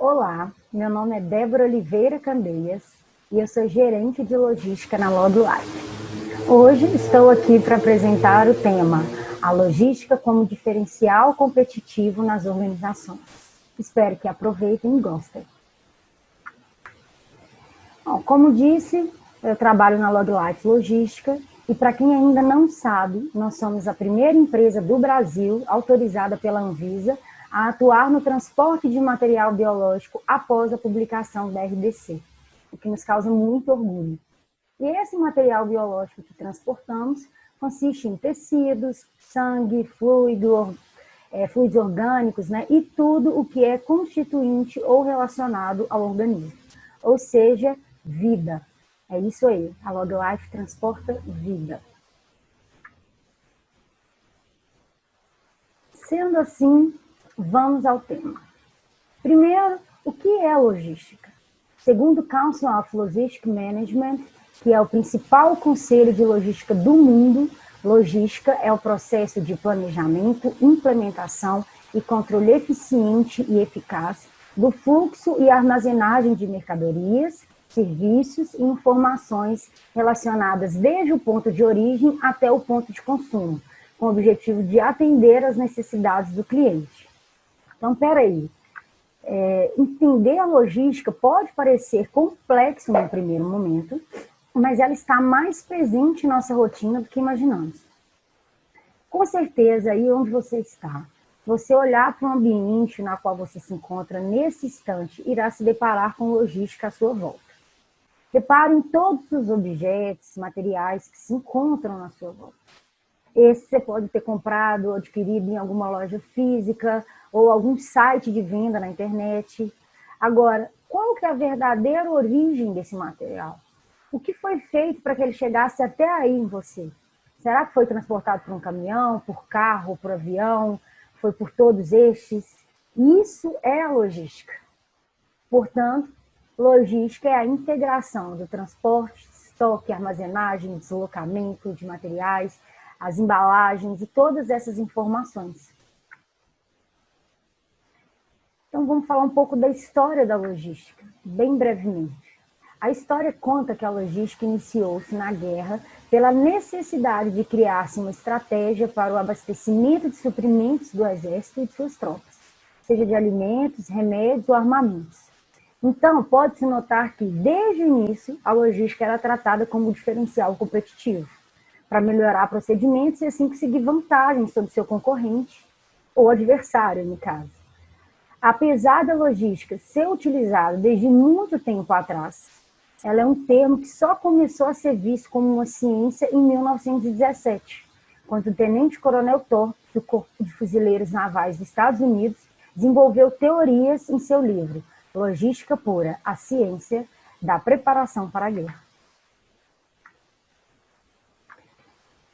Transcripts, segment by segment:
Olá, meu nome é Débora Oliveira Candeias e eu sou gerente de logística na LogLife. Hoje estou aqui para apresentar o tema A logística como diferencial competitivo nas organizações. Espero que aproveitem e gostem. Bom, como disse, eu trabalho na LogLife Logística e para quem ainda não sabe, nós somos a primeira empresa do Brasil autorizada pela Anvisa a atuar no transporte de material biológico após a publicação da RDC, o que nos causa muito orgulho. E esse material biológico que transportamos consiste em tecidos, sangue, fluidos orgânicos, né, e tudo o que é constituinte ou relacionado ao organismo, ou seja, vida. É isso aí, a LogLife transporta vida. Sendo assim, vamos ao tema. Primeiro, o que é logística? Segundo o Council of Logistic Management, que é o principal conselho de logística do mundo, logística é o processo de planejamento, implementação e controle eficiente e eficaz do fluxo e armazenagem de mercadorias, serviços e informações relacionadas desde o ponto de origem até o ponto de consumo, com o objetivo de atender às necessidades do cliente. Então, peraí, entender a logística pode parecer complexo no primeiro momento, mas ela está mais presente em nossa rotina do que imaginamos. Com certeza, aí onde você está, você olhar para o ambiente na qual você se encontra nesse instante, irá se deparar com logística à sua volta. Repare em todos os objetos, materiais que se encontram na sua volta. Esse você pode ter comprado ou adquirido em alguma loja física ou algum site de venda na internet. Agora, qual que é a verdadeira origem desse material? O que foi feito para que ele chegasse até aí em você? Será que foi transportado por um caminhão, por carro, por avião? Foi por todos estes? Isso é a logística. Portanto, logística é a integração do transporte, estoque, armazenagem, deslocamento de materiais, as embalagens e todas essas informações. Então, vamos falar um pouco da história da logística, bem brevemente. A história conta que a logística iniciou-se na guerra pela necessidade de criar-se uma estratégia para o abastecimento de suprimentos do exército e de suas tropas, seja de alimentos, remédios ou armamentos. Então, pode-se notar que, desde o início, a logística era tratada como diferencial competitivo, para melhorar procedimentos e assim conseguir vantagem sobre seu concorrente ou adversário, no caso. Apesar da logística ser utilizada desde muito tempo atrás, ela é um termo que só começou a ser visto como uma ciência em 1917, quando o tenente-coronel Thorpe, do Corpo de Fuzileiros Navais dos Estados Unidos, desenvolveu teorias em seu livro Logística Pura, a ciência da preparação para a guerra.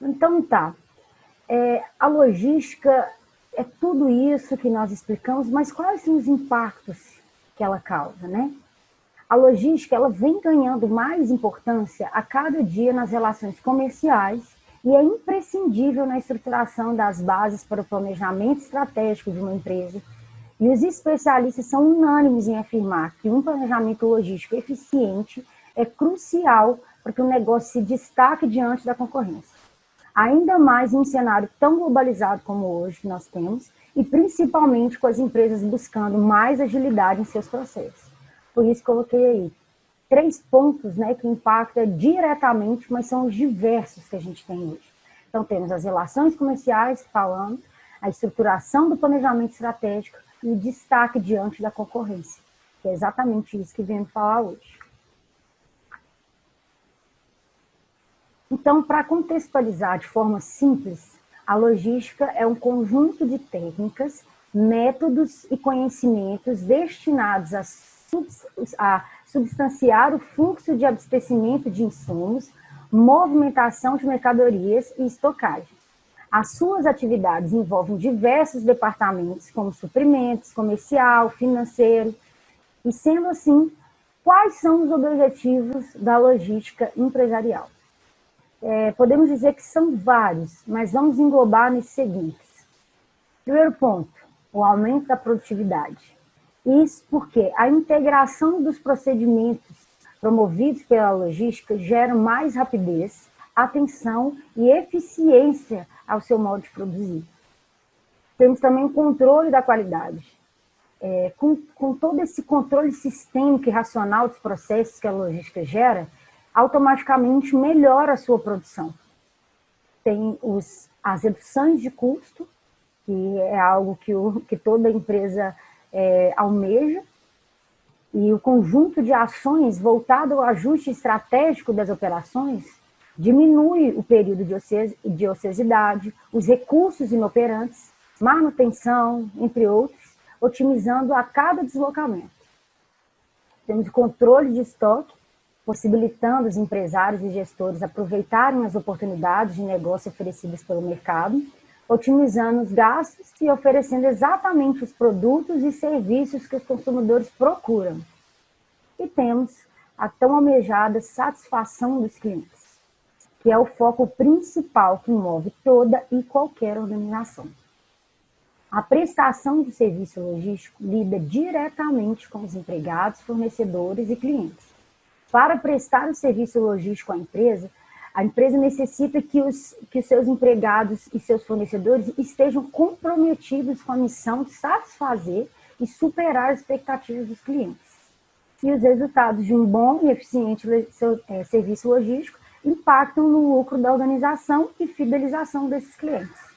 Então tá, a logística é tudo isso que nós explicamos, mas quais são os impactos que ela causa, né? A logística ela vem ganhando mais importância a cada dia nas relações comerciais e é imprescindível na estruturação das bases para o planejamento estratégico de uma empresa. E os especialistas são unânimes em afirmar que um planejamento logístico eficiente é crucial para que o negócio se destaque diante da concorrência. Ainda mais em um cenário tão globalizado como hoje que nós temos, e principalmente com as empresas buscando mais agilidade em seus processos. Por isso coloquei aí 3 pontos, né, que impactam diretamente, mas são os diversos que a gente tem hoje. Então temos as relações comerciais, falando, a estruturação do planejamento estratégico e o destaque diante da concorrência, que é exatamente isso que viemos falar hoje. Então, para contextualizar de forma simples, a logística é um conjunto de técnicas, métodos e conhecimentos destinados a substanciar o fluxo de abastecimento de insumos, movimentação de mercadorias e estocagem. As suas atividades envolvem diversos departamentos, como suprimentos, comercial, financeiro, e sendo assim, quais são os objetivos da logística empresarial? Podemos dizer que são vários, mas vamos englobar nesses seguintes. Primeiro ponto, o aumento da produtividade. Isso porque a integração dos procedimentos promovidos pela logística gera mais rapidez, atenção e eficiência ao seu modo de produzir. Temos também o controle da qualidade. Com todo esse controle sistêmico e racional dos processos que a logística gera, automaticamente melhora a sua produção. Tem as reduções de custo, que é algo que toda empresa almeja, e o conjunto de ações voltado ao ajuste estratégico das operações diminui o período de ociosidade, os recursos inoperantes, manutenção, entre outros, otimizando a cada deslocamento. Temos o controle de estoque, possibilitando os empresários e gestores aproveitarem as oportunidades de negócio oferecidas pelo mercado, otimizando os gastos e oferecendo exatamente os produtos e serviços que os consumidores procuram. E temos a tão almejada satisfação dos clientes, que é o foco principal que move toda e qualquer organização. A prestação do serviço logístico lida diretamente com os empregados, fornecedores e clientes. Para prestar o serviço logístico à empresa, a empresa necessita que os seus empregados e seus fornecedores estejam comprometidos com a missão de satisfazer e superar as expectativas dos clientes. E os resultados de um bom e eficiente serviço logístico impactam no lucro da organização e fidelização desses clientes.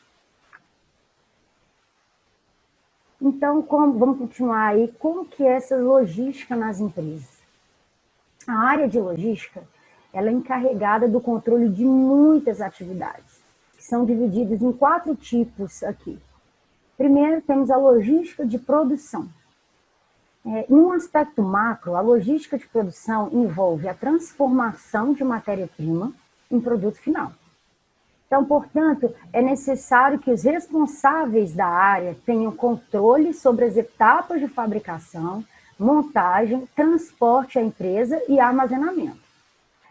Então, vamos continuar aí, como que é essa logística nas empresas? A área de logística, ela é encarregada do controle de muitas atividades, que são divididas em 4 tipos aqui. Primeiro, temos a logística de produção. Em um aspecto macro, a logística de produção envolve a transformação de matéria-prima em produto final. Então, portanto, é necessário que os responsáveis da área tenham controle sobre as etapas de fabricação, montagem, transporte à empresa e armazenamento,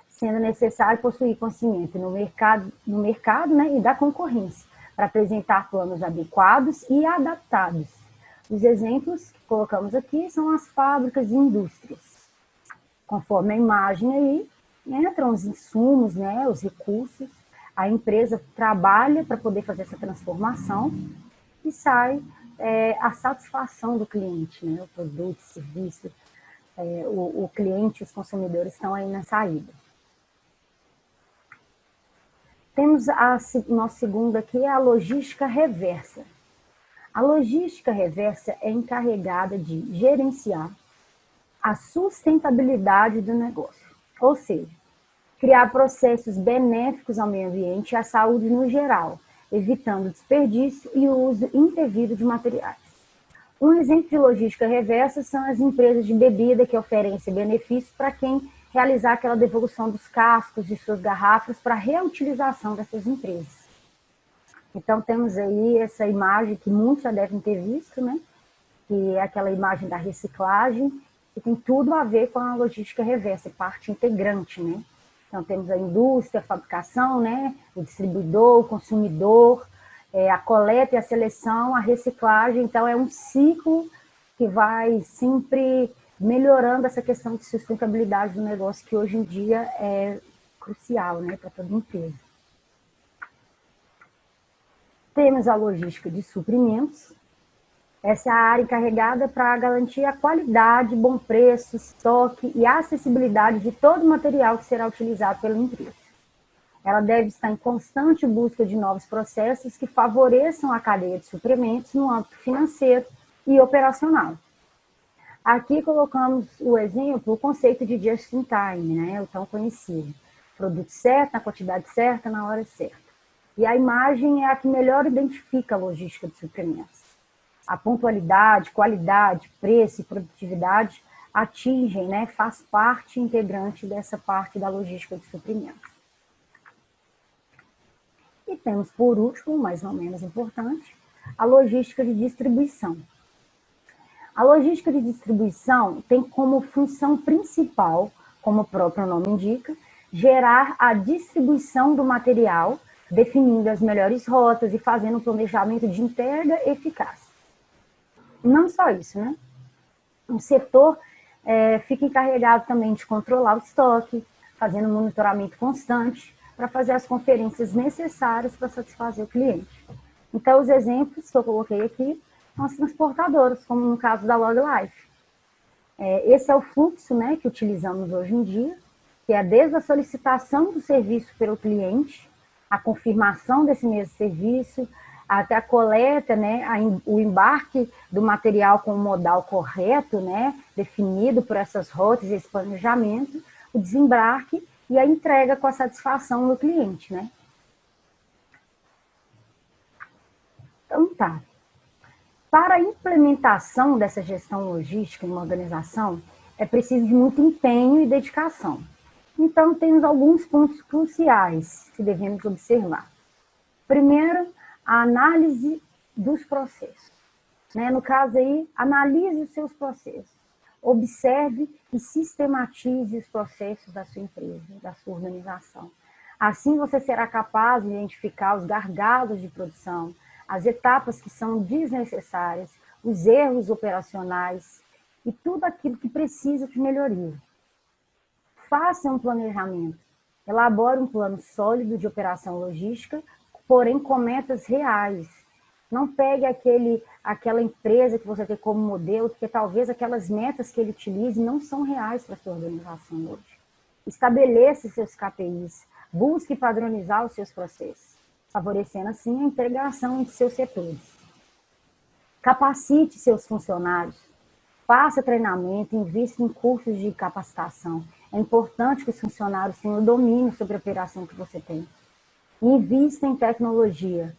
sendo necessário possuir conhecimento no mercado, né, e da concorrência, para apresentar planos adequados e adaptados. Os exemplos que colocamos aqui são as fábricas e indústrias. Conforme a imagem aí, entram os insumos, né, os recursos, a empresa trabalha para poder fazer essa transformação e sai a satisfação do cliente, né, o produto, o serviço, o cliente, os consumidores estão aí na saída. Temos nosso segundo aqui, a logística reversa. A logística reversa é encarregada de gerenciar a sustentabilidade do negócio, ou seja, criar processos benéficos ao meio ambiente e à saúde no geral, evitando desperdício e o uso indevido de materiais. Um exemplo de logística reversa são as empresas de bebida que oferecem benefícios para quem realizar aquela devolução dos cascos de suas garrafas para reutilização dessas empresas. Então, temos aí essa imagem que muitos já devem ter visto, né? Que é aquela imagem da reciclagem, que tem tudo a ver com a logística reversa, parte integrante, né? Então, temos a indústria, a fabricação, né? O distribuidor, o consumidor, a coleta e a seleção, a reciclagem. Então, é um ciclo que vai sempre melhorando essa questão de sustentabilidade do negócio, que hoje em dia é crucial, né, para toda empresa. Temos a logística de suprimentos. Essa é a área encarregada para garantir a qualidade, bom preço, estoque e acessibilidade de todo o material que será utilizado pela empresa. Ela deve estar em constante busca de novos processos que favoreçam a cadeia de suprimentos no âmbito financeiro e operacional. Aqui colocamos o exemplo, o conceito de just in time, né, o tão conhecido. Produto certo, na quantidade certa, na hora certa. E a imagem é a que melhor identifica a logística de suprimentos. A pontualidade, qualidade, preço e produtividade atingem, né, faz parte integrante dessa parte da logística de suprimentos. E temos, por último, mas não menos importante, a logística de distribuição. A logística de distribuição tem como função principal, como o próprio nome indica, gerar a distribuição do material, definindo as melhores rotas e fazendo um planejamento de entrega eficaz. Não só isso, né? Um setor fica encarregado também de controlar o estoque, fazendo monitoramento constante, para fazer as conferências necessárias para satisfazer o cliente. Então, os exemplos que eu coloquei aqui são as transportadoras, como no caso da LogLife. Esse é o fluxo, né, que utilizamos hoje em dia, que é desde a solicitação do serviço pelo cliente, a confirmação desse mesmo serviço, até a coleta, né, o embarque do material com o modal correto, né, definido por essas rotas e esse planejamento, o desembarque e a entrega com a satisfação do cliente, né? Então tá. Para a implementação dessa gestão logística em uma organização, é preciso de muito empenho e dedicação. Então, temos alguns pontos cruciais que devemos observar. Primeiro, a análise dos processos. No caso aí, analise os seus processos. Observe e sistematize os processos da sua empresa, da sua organização. Assim, você será capaz de identificar os gargalos de produção, as etapas que são desnecessárias, os erros operacionais e tudo aquilo que precisa de melhoria. Faça um planejamento, elabore um plano sólido de operação logística, porém com metas reais. Não pegue aquela empresa que você tem como modelo, porque talvez aquelas metas que ele utilize não são reais para a sua organização hoje. Estabeleça seus KPIs, busque padronizar os seus processos, favorecendo assim a integração entre seus setores. Capacite seus funcionários, faça treinamento, invista em cursos de capacitação. É importante que os funcionários tenham o domínio sobre a operação que você tem. Invista em tecnologia.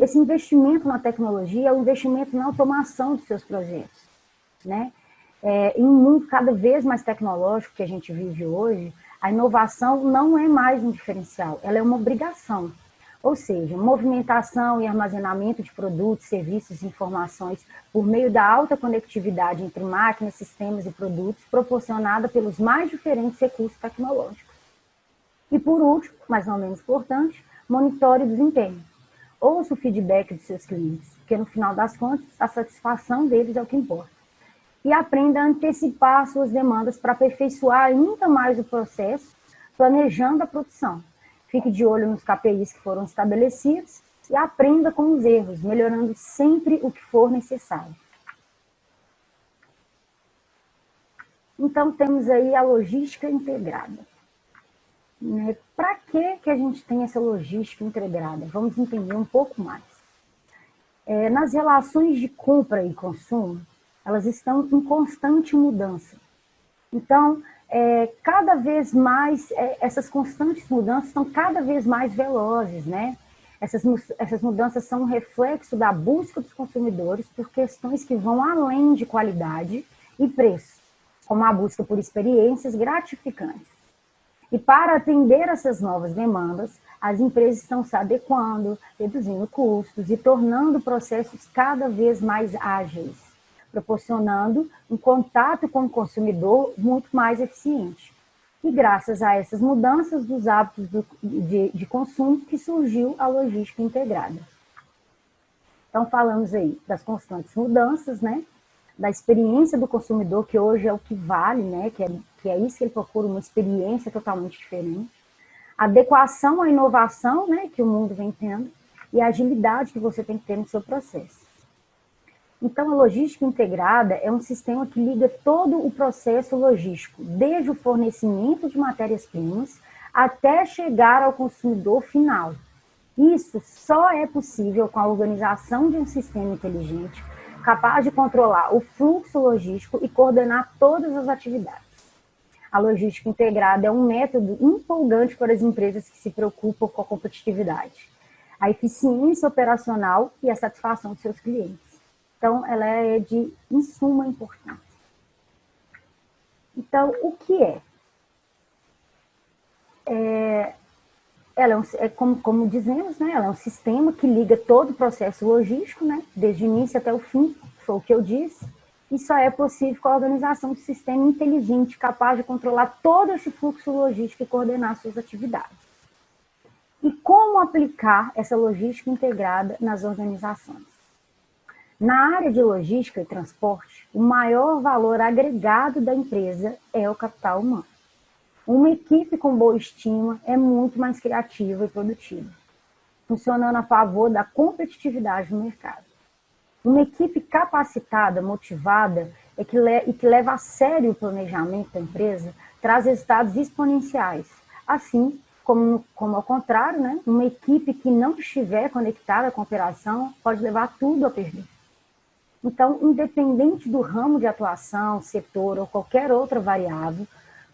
Esse investimento na tecnologia é um investimento na automação dos seus projetos, né? Em um mundo cada vez mais tecnológico que a gente vive hoje, a inovação não é mais um diferencial, ela é uma obrigação. Ou seja, movimentação e armazenamento de produtos, serviços e informações por meio da alta conectividade entre máquinas, sistemas e produtos, proporcionada pelos mais diferentes recursos tecnológicos. E por último, mas não menos importante, monitore o desempenho. Ouça o feedback dos seus clientes, porque no final das contas, a satisfação deles é o que importa. E aprenda a antecipar suas demandas para aperfeiçoar ainda mais o processo, planejando a produção. Fique de olho nos KPIs que foram estabelecidos e aprenda com os erros, melhorando sempre o que for necessário. Então, temos aí a logística integrada. Para que a gente tem essa logística integrada? Vamos entender um pouco mais. Nas relações de compra e consumo, elas estão em constante mudança. Então, cada vez mais, essas constantes mudanças estão cada vez mais velozes, né? Essas mudanças são um reflexo da busca dos consumidores por questões que vão além de qualidade e preço, como a busca por experiências gratificantes. E para atender essas novas demandas, as empresas estão se adequando, reduzindo custos e tornando processos cada vez mais ágeis, proporcionando um contato com o consumidor muito mais eficiente. E graças a essas mudanças dos hábitos de consumo que surgiu a logística integrada. Então, falamos aí das constantes mudanças, né? Da experiência do consumidor, que hoje é o que vale, né? Que é isso que ele procura, uma experiência totalmente diferente. Adequação à inovação, né? Que o mundo vem tendo, e a agilidade que você tem que ter no seu processo. Então, a logística integrada é um sistema que liga todo o processo logístico, desde o fornecimento de matérias-primas até chegar ao consumidor final. Isso só é possível com a organização de um sistema inteligente, capaz de controlar o fluxo logístico e coordenar todas as atividades. A logística integrada é um método empolgante para as empresas que se preocupam com a competitividade, a eficiência operacional e a satisfação dos seus clientes. Então, ela é de suma importância. Então, o que é? Ela como dizemos, né, ela é um sistema que liga todo o processo logístico, né, desde o início até o fim, foi o que eu disse, e só é possível com a organização de um sistema inteligente, capaz de controlar todo esse fluxo logístico e coordenar suas atividades. E como aplicar essa logística integrada nas organizações? Na área de logística e transporte, o maior valor agregado da empresa é o capital humano. Uma equipe com boa estima é muito mais criativa e produtiva, funcionando a favor da competitividade no mercado. Uma equipe capacitada, motivada e que leva a sério o planejamento da empresa traz resultados exponenciais. Assim, como ao contrário, né? Uma equipe que não estiver conectada com a operação pode levar tudo a perder. Então, independente do ramo de atuação, setor ou qualquer outra variável,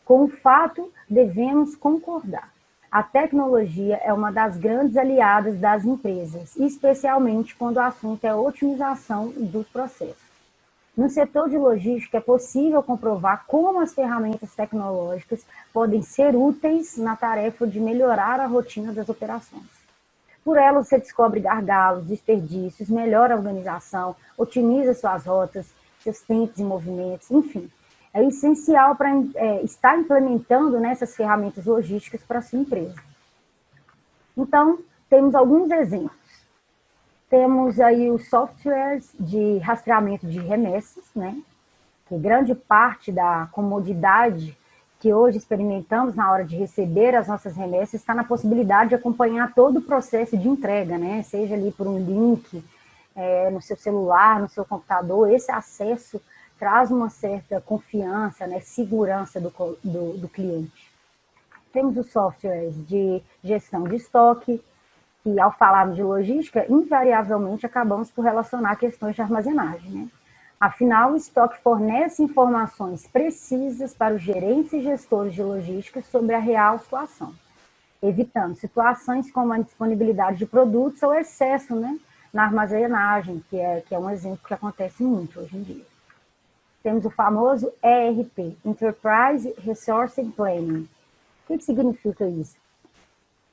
com o fato devemos concordar. A tecnologia é uma das grandes aliadas das empresas, especialmente quando o assunto é a otimização dos processos. No setor de logística, é possível comprovar como as ferramentas tecnológicas podem ser úteis na tarefa de melhorar a rotina das operações. Por ela, você descobre gargalos, desperdícios, melhora a organização, otimiza suas rotas, seus tempos e movimentos, enfim. É essencial para estar implementando essas ferramentas logísticas para a sua empresa. Então, temos alguns exemplos. Temos aí os softwares de rastreamento de remessas, né? Que grande parte da comodidade que hoje experimentamos na hora de receber as nossas remessas está na possibilidade de acompanhar todo o processo de entrega, né? Seja ali por um link, no seu celular, no seu computador. Esse acesso traz uma certa confiança, né? Segurança do cliente. Temos os softwares de gestão de estoque, que ao falarmos de logística, invariavelmente acabamos por relacionar questões de armazenagem, né? Afinal, o estoque fornece informações precisas para os gerentes e gestores de logística sobre a real situação, evitando situações como a indisponibilidade de produtos ou excesso, né, na armazenagem, que é um exemplo que acontece muito hoje em dia. Temos o famoso ERP, Enterprise Resource Planning. O que significa isso?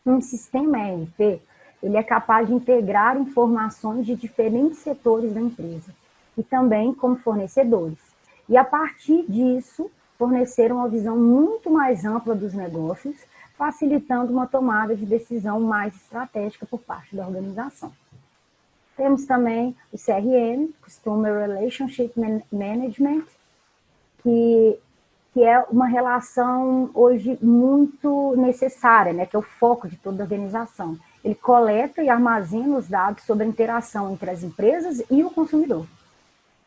Um sistema ERP, ele é capaz de integrar informações de diferentes setores da empresa, e também como fornecedores. E a partir disso, fornecer uma visão muito mais ampla dos negócios, facilitando uma tomada de decisão mais estratégica por parte da organização. Temos também o CRM, Customer Relationship Management, que é uma relação hoje muito necessária, né, que é o foco de toda a organização. Ele coleta e armazena os dados sobre a interação entre as empresas e o consumidor.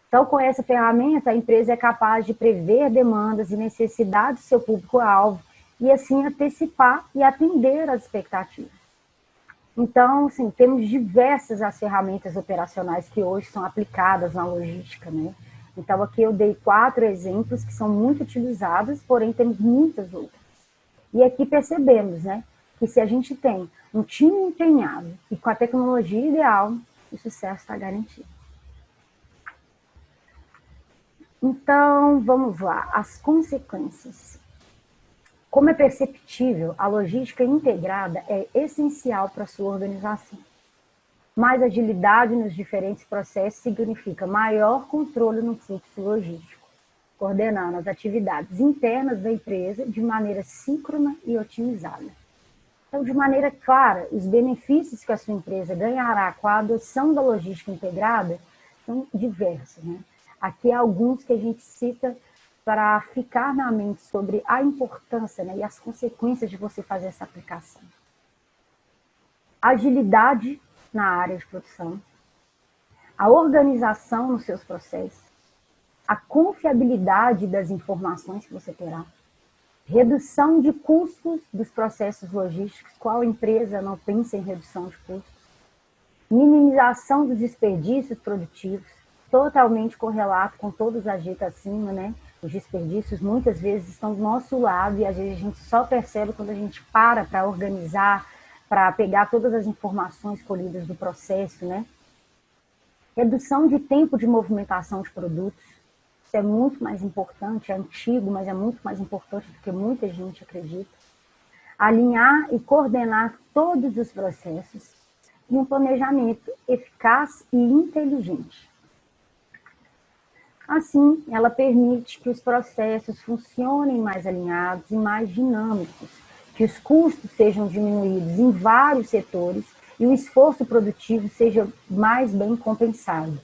Então, com essa ferramenta, a empresa é capaz de prever demandas e necessidades do seu público-alvo e, assim, antecipar e atender às expectativas. Então, assim, temos diversas as ferramentas operacionais que hoje são aplicadas na logística, né? Então, aqui eu dei 4 exemplos que são muito utilizados, porém temos muitas outras. E aqui percebemos, né, que se a gente tem um time empenhado e com a tecnologia ideal, o sucesso está garantido. Então, vamos lá, as consequências. Como é perceptível, a logística integrada é essencial para a sua organização. Mais agilidade nos diferentes processos significa maior controle no fluxo logístico, coordenando as atividades internas da empresa de maneira síncrona e otimizada. Então, de maneira clara, os benefícios que a sua empresa ganhará com a adoção da logística integrada são diversos, né? Aqui há alguns que a gente cita para ficar na mente sobre a importância, né, e as consequências de você fazer essa aplicação. Agilidade na área de produção, a organização nos seus processos, a confiabilidade das informações que você terá, redução de custos dos processos logísticos, qual empresa não pensa em redução de custos, minimização dos desperdícios produtivos, totalmente correlato com todos as dicas acima, né? Os desperdícios muitas vezes estão do nosso lado e às vezes a gente só percebe quando a gente para organizar, para pegar todas as informações colhidas do processo, né? Redução de tempo de movimentação de produtos, isso é muito mais importante, é antigo, mas é muito mais importante do que muita gente acredita. Alinhar e coordenar todos os processos e um planejamento eficaz e inteligente. Assim, ela permite que os processos funcionem mais alinhados e mais dinâmicos, que os custos sejam diminuídos em vários setores e o esforço produtivo seja mais bem compensado.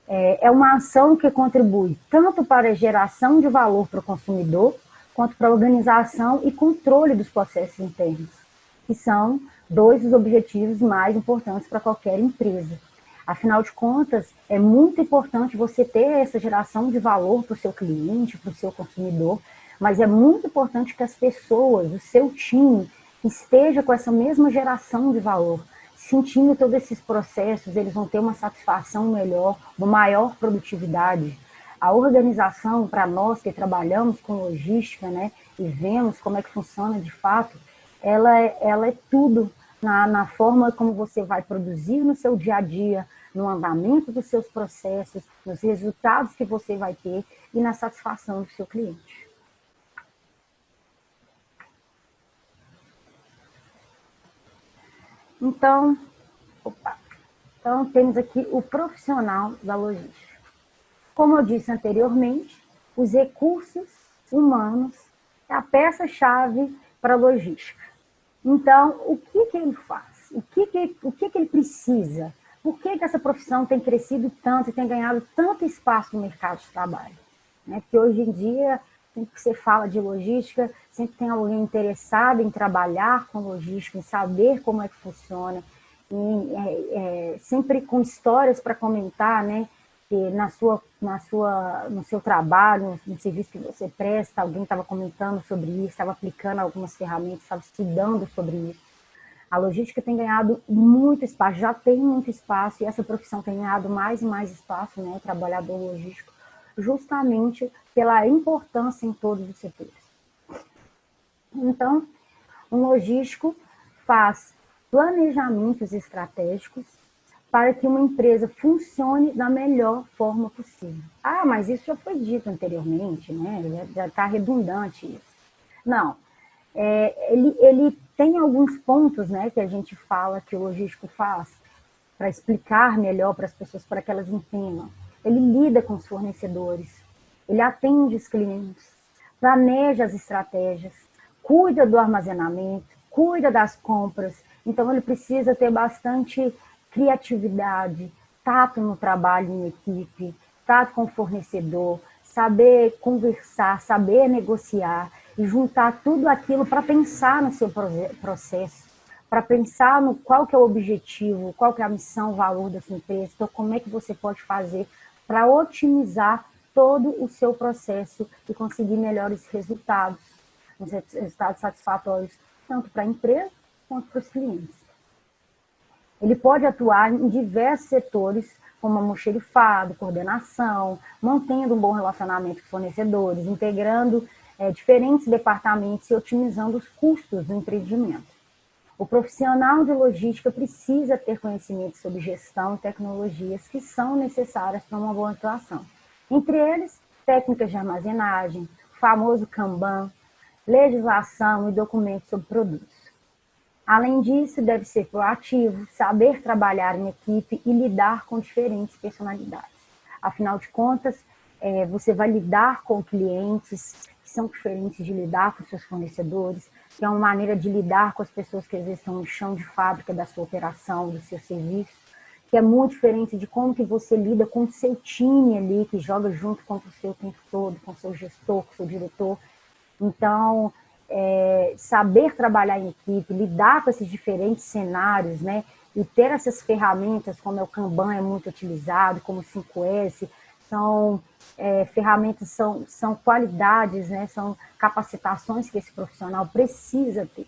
É uma ação que contribui tanto para a geração de valor para o consumidor, quanto para a organização e controle dos processos internos, que são dois dos objetivos mais importantes para qualquer empresa. Afinal de contas, é muito importante você ter essa geração de valor para o seu cliente, para o seu consumidor, mas é muito importante que as pessoas, o seu time, esteja com essa mesma geração de valor. Sentindo todos esses processos, eles vão ter uma satisfação melhor, uma maior produtividade. A organização, para nós que trabalhamos com logística, né, e vemos como é que funciona de fato, ela é tudo na forma como você vai produzir no seu dia a dia, no andamento dos seus processos, nos resultados que você vai ter e na satisfação do seu cliente. Então, temos aqui o profissional da logística. Como eu disse anteriormente, os recursos humanos é a peça-chave para a logística. Então, o que ele faz? O que ele precisa? Por que essa profissão tem crescido tanto e tem ganhado tanto espaço no mercado de trabalho? Porque hoje em dia, sempre que você fala de logística, sempre tem alguém interessado em trabalhar com logística, em saber como é que funciona, sempre com histórias para comentar, né? Que no seu trabalho, no serviço que você presta, alguém estava comentando sobre isso, estava aplicando algumas ferramentas, estava estudando sobre isso. A logística tem ganhado muito espaço, já tem muito espaço, e essa profissão tem ganhado mais e mais espaço, né, o trabalhador logístico, justamente pela importância em todos os setores. Então, um logístico faz planejamentos estratégicos para que uma empresa funcione da melhor forma possível. Ah, mas isso já foi dito anteriormente, né? Já está redundante isso. Não, ele tem alguns pontos, né, que a gente fala que o logístico faz para explicar melhor para as pessoas, para que elas entendam. Ele lida com os fornecedores, ele atende os clientes, planeja as estratégias, cuida do armazenamento, cuida das compras. Então, ele precisa ter bastante criatividade, tato no trabalho em equipe, tato com o fornecedor, saber conversar, saber negociar e juntar tudo aquilo para pensar no seu processo, para pensar no qual que é o objetivo, qual que é a missão, o valor da sua empresa. Então, como é que você pode fazer para otimizar todo o seu processo e conseguir melhores resultados satisfatórios, tanto para a empresa quanto para os clientes. Ele pode atuar em diversos setores, como almoxerifado, coordenação, mantendo um bom relacionamento com fornecedores, integrando diferentes departamentos e otimizando os custos do empreendimento. O profissional de logística precisa ter conhecimento sobre gestão e tecnologias que são necessárias para uma boa atuação. Entre eles, técnicas de armazenagem, o famoso Kanban, legislação e documentos sobre produtos. Além disso, deve ser proativo, saber trabalhar em equipe e lidar com diferentes personalidades. Afinal de contas, você vai lidar com clientes que são diferentes de lidar com seus fornecedores, que é uma maneira de lidar com as pessoas que às vezes estão no chão de fábrica da sua operação, do seu serviço, que é muito diferente de como que você lida com o seu time ali, que joga junto com o seu tempo todo, com o seu gestor, com o seu diretor. Então, saber trabalhar em equipe, lidar com esses diferentes cenários, né? E ter essas ferramentas, como é o Kanban é muito utilizado, como o 5S, são ferramentas, são qualidades, né? São capacitações que esse profissional precisa ter.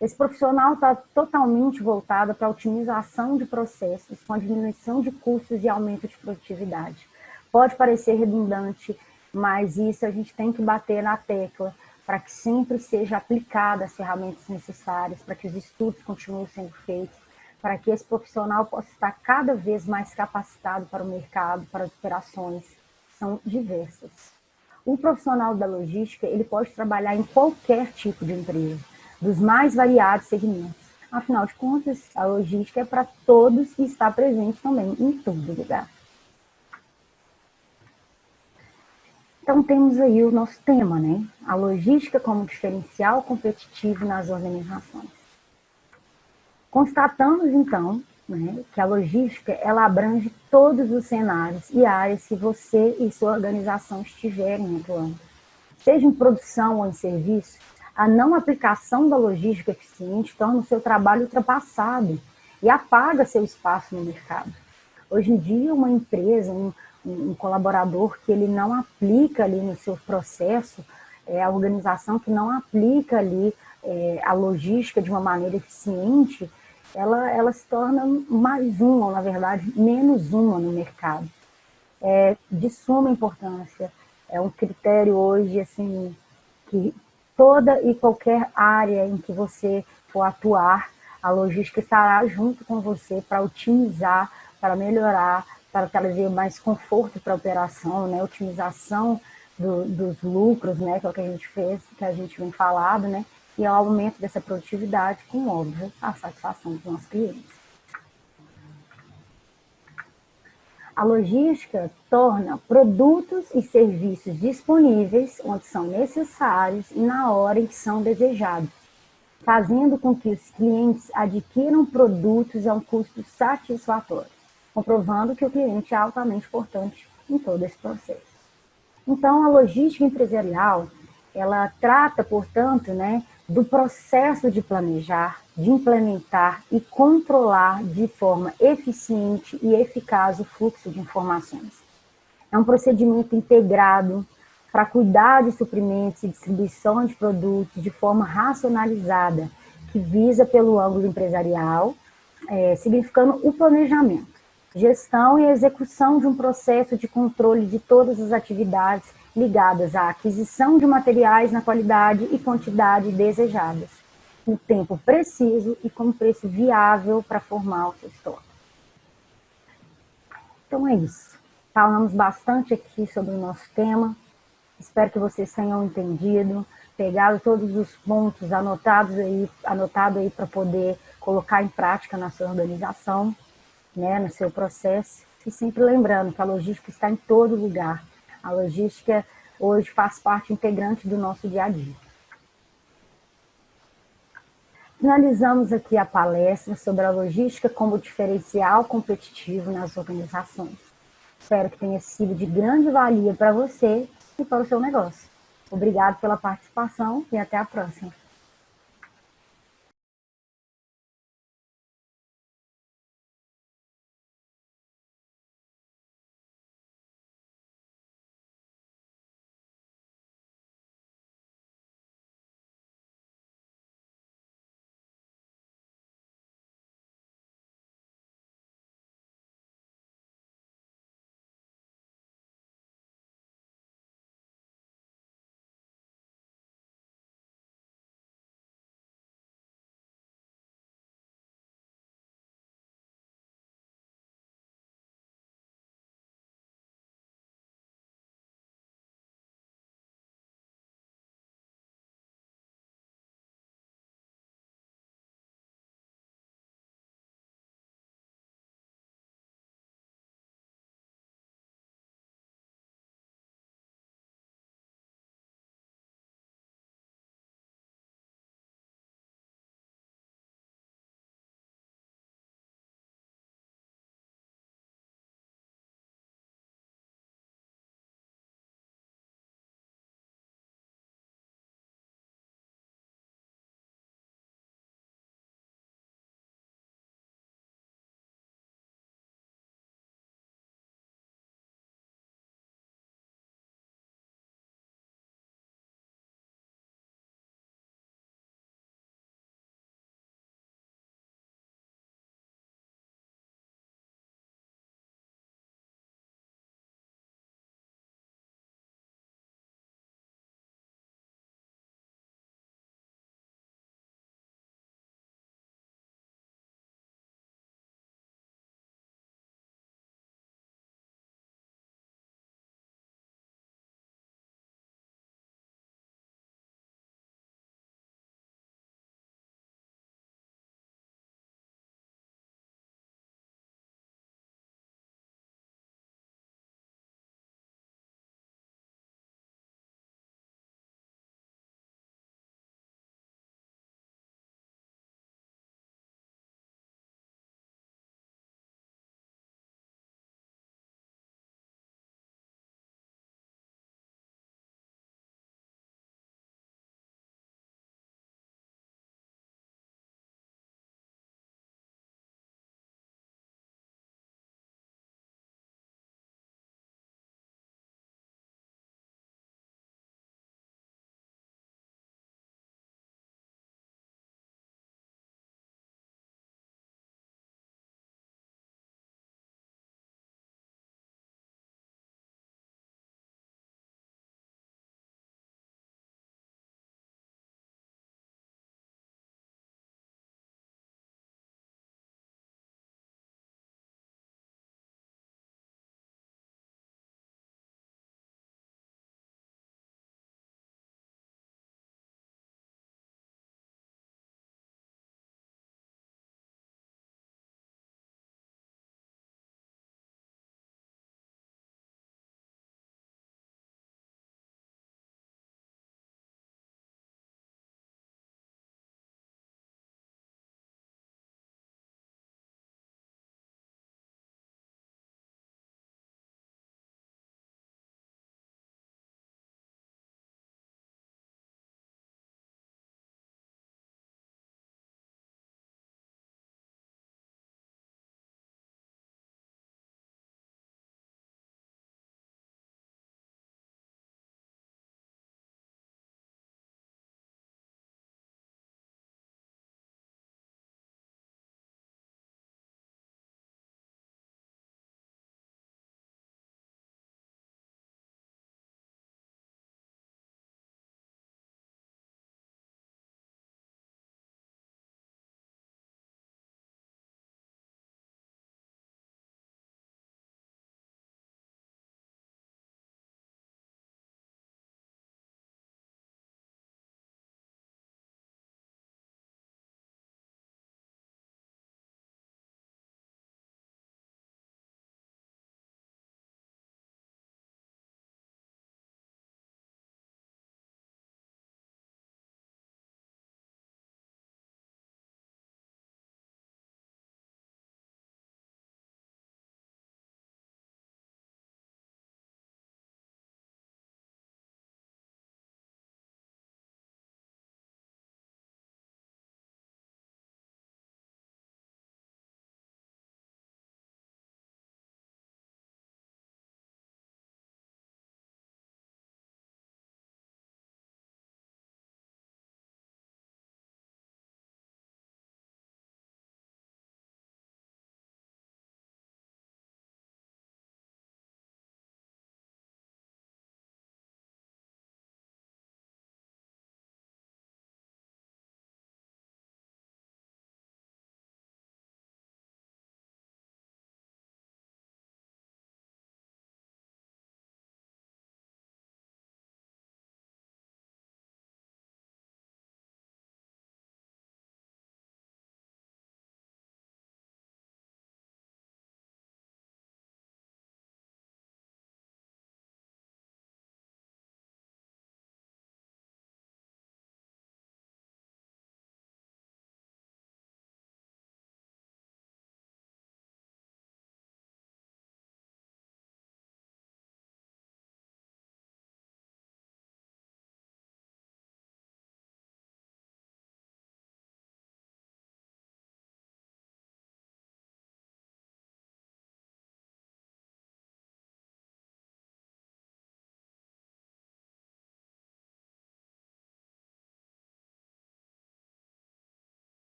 Esse profissional está totalmente voltado para a otimização de processos, com a diminuição de custos e aumento de produtividade. Pode parecer redundante, mas isso a gente tem que bater na tecla, para que sempre seja aplicada as ferramentas necessárias, para que os estudos continuem sendo feitos, para que esse profissional possa estar cada vez mais capacitado para o mercado, para as operações, são diversas. O profissional da logística, ele pode trabalhar em qualquer tipo de empresa, dos mais variados segmentos. Afinal de contas, a logística é para todos e está presente também em todo lugar. Então, temos aí o nosso tema, né? A logística como diferencial competitivo nas organizações. Constatamos, então, né, que a logística ela abrange todos os cenários e áreas que você e sua organização estiverem atuando. Seja em produção ou em serviço, a não aplicação da logística eficiente torna o seu trabalho ultrapassado e apaga seu espaço no mercado. Hoje em dia, uma empresa, um colaborador que ele não aplica ali no seu processo, a organização que não aplica ali a logística de uma maneira eficiente, ela se torna mais uma, ou na verdade, menos uma no mercado. É de suma importância, é um critério hoje, assim, que toda e qualquer área em que você for atuar, a logística estará junto com você para otimizar, para melhorar, para trazer mais conforto para a operação, né? Otimização dos lucros, né? Que é o que a gente fez, que a gente vem falado, né? E o aumento dessa produtividade, com óbvio, a satisfação dos nossos clientes. A logística torna produtos e serviços disponíveis onde são necessários e na hora em que são desejados, fazendo com que os clientes adquiram produtos a um custo satisfatório, comprovando que o cliente é altamente importante em todo esse processo. Então, a logística empresarial, ela trata, portanto, né, do processo de planejar, de implementar e controlar de forma eficiente e eficaz o fluxo de informações. É um procedimento integrado para cuidar de suprimentos e distribuição de produtos de forma racionalizada, que visa pelo ângulo empresarial, significando o planejamento, gestão e execução de um processo de controle de todas as atividades ligadas à aquisição de materiais na qualidade e quantidade desejadas, no tempo preciso e com preço viável para formar o seu estoque. Então é isso. Falamos bastante aqui sobre o nosso tema. Espero que vocês tenham entendido, pegado todos os pontos anotado aí para poder colocar em prática na sua organização, né, no seu processo. E sempre lembrando que a logística está em todo lugar. A logística hoje faz parte integrante do nosso dia a dia. Finalizamos aqui a palestra sobre a logística como diferencial competitivo nas organizações. Espero que tenha sido de grande valia para você e para o seu negócio. Obrigado pela participação e até a próxima.